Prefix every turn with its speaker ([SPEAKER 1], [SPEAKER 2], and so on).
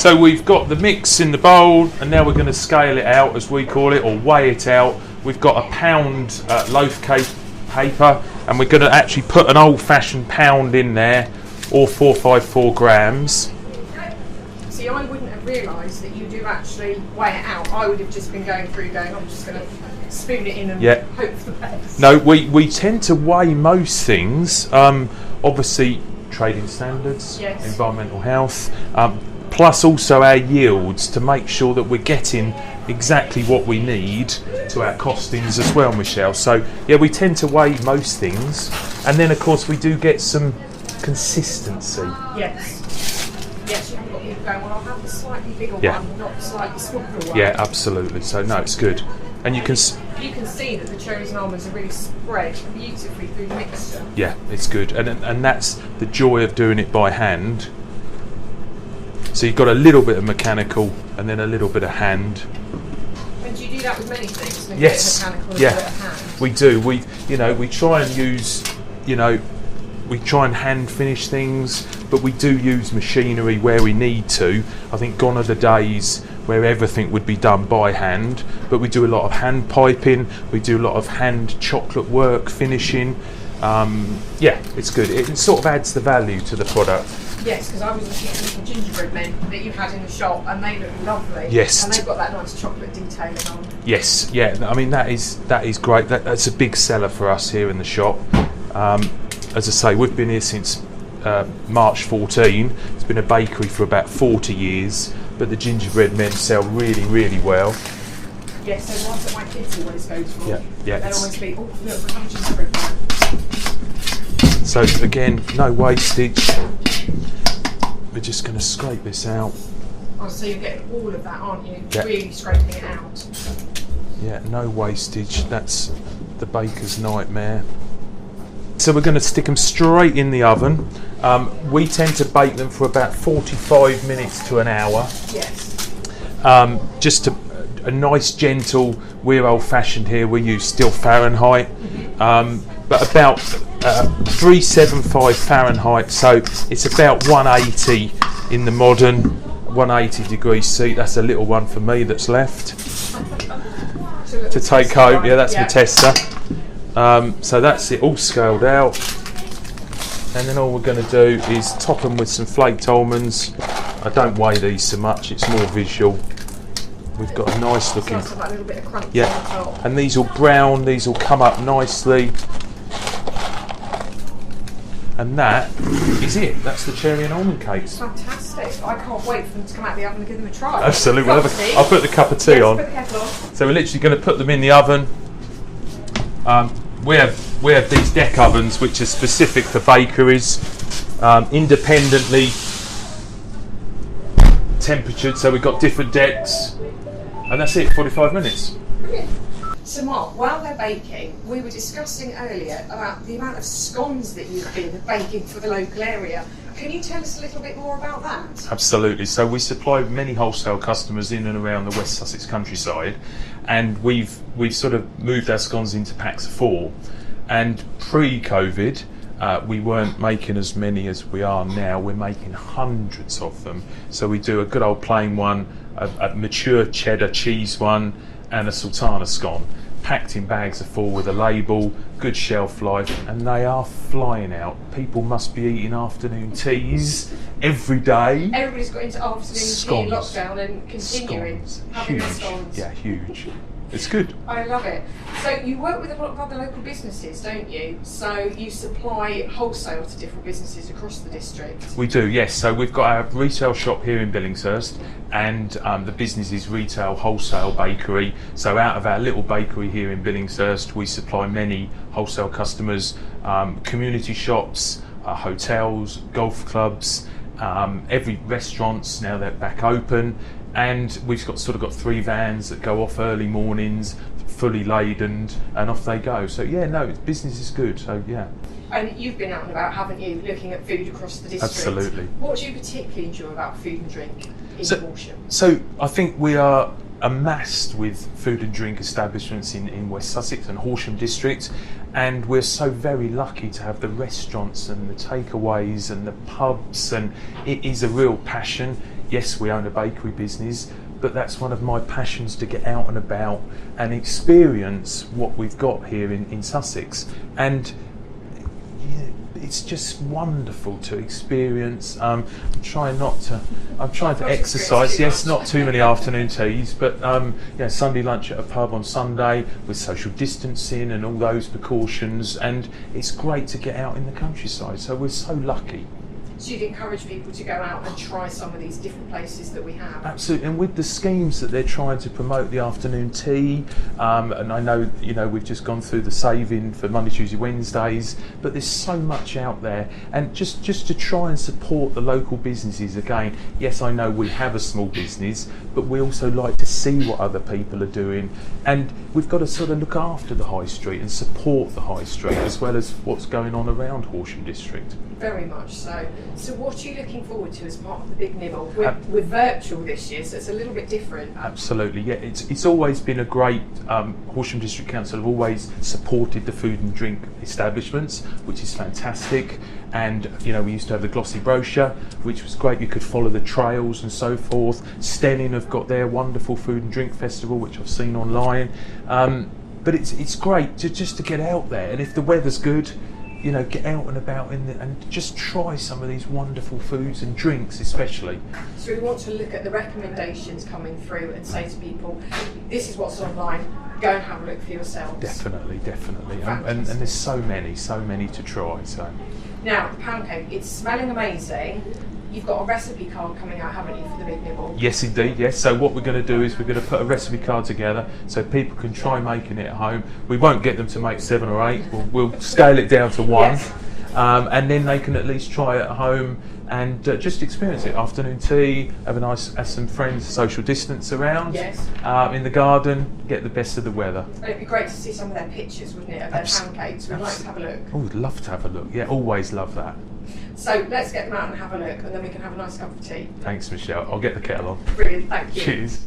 [SPEAKER 1] So we've got the mix in the bowl, and now we're going to scale it out, as we call it, or weigh it out. We've got a pound loaf cake paper, and we're going to actually put an old-fashioned pound in there, or 454 grams.
[SPEAKER 2] See, I wouldn't have realised that you do actually weigh it out. I would have just been going, I'm just going to spoon it in and hope for the best.
[SPEAKER 1] No, we tend to weigh most things. Obviously, trading standards, environmental health, plus also our yields, to make sure that we're getting exactly what we need to our costings as well, Michelle. So yeah, we tend to weigh most things, and then of course we do get some consistency.
[SPEAKER 2] Yes, you haven't got people going, well, I'll have the slightly bigger one, not the slightly smaller one.
[SPEAKER 1] Yeah, absolutely. So no, it's good. And you can
[SPEAKER 2] see that the cherries and almonds are really spread beautifully through the mixture.
[SPEAKER 1] Yeah, it's good, and that's the joy of doing it by hand. So you've got a little bit of mechanical and then a little bit of hand.
[SPEAKER 2] And do you do that with many things?
[SPEAKER 1] Yes,
[SPEAKER 2] mechanical
[SPEAKER 1] yeah,
[SPEAKER 2] and a bit of hand?
[SPEAKER 1] We do. We try and use, we try and hand finish things, but we do use machinery where we need to. I think gone are the days where everything would be done by hand, but we do a lot of hand piping, we do a lot of hand chocolate work, finishing. It's good. It sort of adds the value to the product.
[SPEAKER 2] Yes, because I was looking at the gingerbread men that you had in the shop, and they look lovely.
[SPEAKER 1] Yes.
[SPEAKER 2] And they've got that nice chocolate detailing on.
[SPEAKER 1] Yes, yeah. I mean, that is great. That's a big seller for us here in the shop. As I say, we've been here since March 14. It's been a bakery for about 40 years, but the gingerbread men sell really, really well.
[SPEAKER 2] Yes, so the ones that my kids always go for.
[SPEAKER 1] Yeah.
[SPEAKER 2] They'll always be, oh, look, we have a gingerbread man.
[SPEAKER 1] So again, no wastage. We're just going to scrape this out.
[SPEAKER 2] Oh, so you're getting all of that, aren't you?
[SPEAKER 1] Yeah.
[SPEAKER 2] Really scraping it out.
[SPEAKER 1] Yeah, no wastage. That's the baker's nightmare. So we're going to stick them straight in the oven. We tend to bake them for about 45 minutes to an hour.
[SPEAKER 2] Yes.
[SPEAKER 1] Just a nice gentle, we're old fashioned here, we use still Fahrenheit. But about 375 Fahrenheit, so it's about 180 in the modern, 180 degrees C. That's a little one for me that's left to take home. Yeah, that's my tester. So that's it all scaled out, and then all we're going to do is top them with some flaked almonds. I don't weigh these so much, it's more visual. We've got a nice looking,
[SPEAKER 2] Nice to have that little bit of crunch on the top.
[SPEAKER 1] and these will brown, these will come up nicely. And that is it. That's the cherry and almond cakes.
[SPEAKER 2] Fantastic. I can't wait for them to come out of the oven and give them a try.
[SPEAKER 1] Absolutely. I'll put the cup of tea on.
[SPEAKER 2] Put the kettle on.
[SPEAKER 1] So we're literally going to put them in the oven. We have these deck ovens which are specific for bakeries, independently temperatured, so we've got different decks, and that's it, 45 minutes.
[SPEAKER 2] Brilliant. So Mark, while they're baking, we were discussing earlier about the amount of scones that you've been baking for the local area. Can you tell us a little bit more about that?
[SPEAKER 1] Absolutely. So we supply many wholesale customers in and around the West Sussex countryside, and we've sort of moved our scones into packs of 4. And pre-COVID, we weren't making as many as we are now. We're making hundreds of them. So we do a good old plain one, a mature cheddar cheese one, and a sultana scone, packed in bags of 4 with a label, good shelf life, and they are flying out. People must be eating afternoon teas every day.
[SPEAKER 2] Everybody's got into afternoon tea lockdown and continuing having
[SPEAKER 1] Huge.
[SPEAKER 2] scones.
[SPEAKER 1] Yeah, huge. It's good.
[SPEAKER 2] I love it. So you work with a lot of other local businesses, don't you? So you supply wholesale to different businesses across the district.
[SPEAKER 1] We do, yes. So we've got our retail shop here in Billingshurst, and the business is retail wholesale bakery. So out of our little bakery here in Billingshurst, we supply many wholesale customers, community shops, hotels, golf clubs, every restaurants now they're back open. And we've got 3 vans that go off early mornings, fully laden, and off they go. So yeah, no, business is good. So yeah.
[SPEAKER 2] And you've been out and about, haven't you, looking at food across the district?
[SPEAKER 1] Absolutely.
[SPEAKER 2] What do you particularly enjoy about food and drink in Horsham?
[SPEAKER 1] So I think we are amassed with food and drink establishments in West Sussex and Horsham district, and we're so very lucky to have the restaurants and the takeaways and the pubs, and it is a real passion. yes, we own a bakery business, but that's one of my passions, to get out and about and experience what we've got here in Sussex. And it's just wonderful to experience. I'm trying to exercise. Yes, not too many afternoon teas, but Sunday lunch at a pub on Sunday with social distancing and all those precautions. And it's great to get out in the countryside. So we're so lucky.
[SPEAKER 2] So you'd encourage people to go out and try some of these different places that we have?
[SPEAKER 1] Absolutely, and with the schemes that they're trying to promote, the afternoon tea, and I know we've just gone through the saving for Monday, Tuesday, Wednesdays, but there's so much out there, and just to try and support the local businesses again. Yes, I know we have a small business, but we also like to see what other people are doing, and we've got to sort of look after the high street and support the high street as well as what's going on around Horsham District.
[SPEAKER 2] Very much so. So what are you looking forward to as part of the Big Nibble? We're virtual this year, so it's a little bit different.
[SPEAKER 1] Absolutely, yeah. It's always been a great, Horsham District Council have always supported the food and drink establishments, which is fantastic. And we used to have the glossy brochure, which was great. You could follow the trails and so forth. Stenning have got their wonderful food and drink festival, which I've seen online. But it's great just to get out there, and if the weather's good, get out and about and just try some of these wonderful foods and drinks especially.
[SPEAKER 2] So we want to look at the recommendations coming through and say to people, this is what's online, go and have a look for yourselves.
[SPEAKER 1] Definitely. And there's so many to try. So
[SPEAKER 2] now, the pound cake, it's smelling amazing. You've got a recipe card coming out, haven't you, for the Big Nibble?
[SPEAKER 1] Yes, indeed, yes. So what we're going to do is we're going to put a recipe card together so people can try making it at home. We won't get them to make 7 or 8. We'll scale it down to 1. Yes. And then they can at least try it at home and just experience it. Afternoon tea, have some friends, social distance around.
[SPEAKER 2] Yes.
[SPEAKER 1] In the garden, get the best of the weather.
[SPEAKER 2] And it'd be great to see some of their pictures, wouldn't it, of their pancakes. We'd like to have a look.
[SPEAKER 1] Oh, we'd love to have a look. Yeah, always love that.
[SPEAKER 2] So let's get them out and have a look, and then we can have a nice cup of tea.
[SPEAKER 1] Thanks, Michelle. I'll get the kettle on.
[SPEAKER 2] Brilliant, thank you.
[SPEAKER 1] Cheers.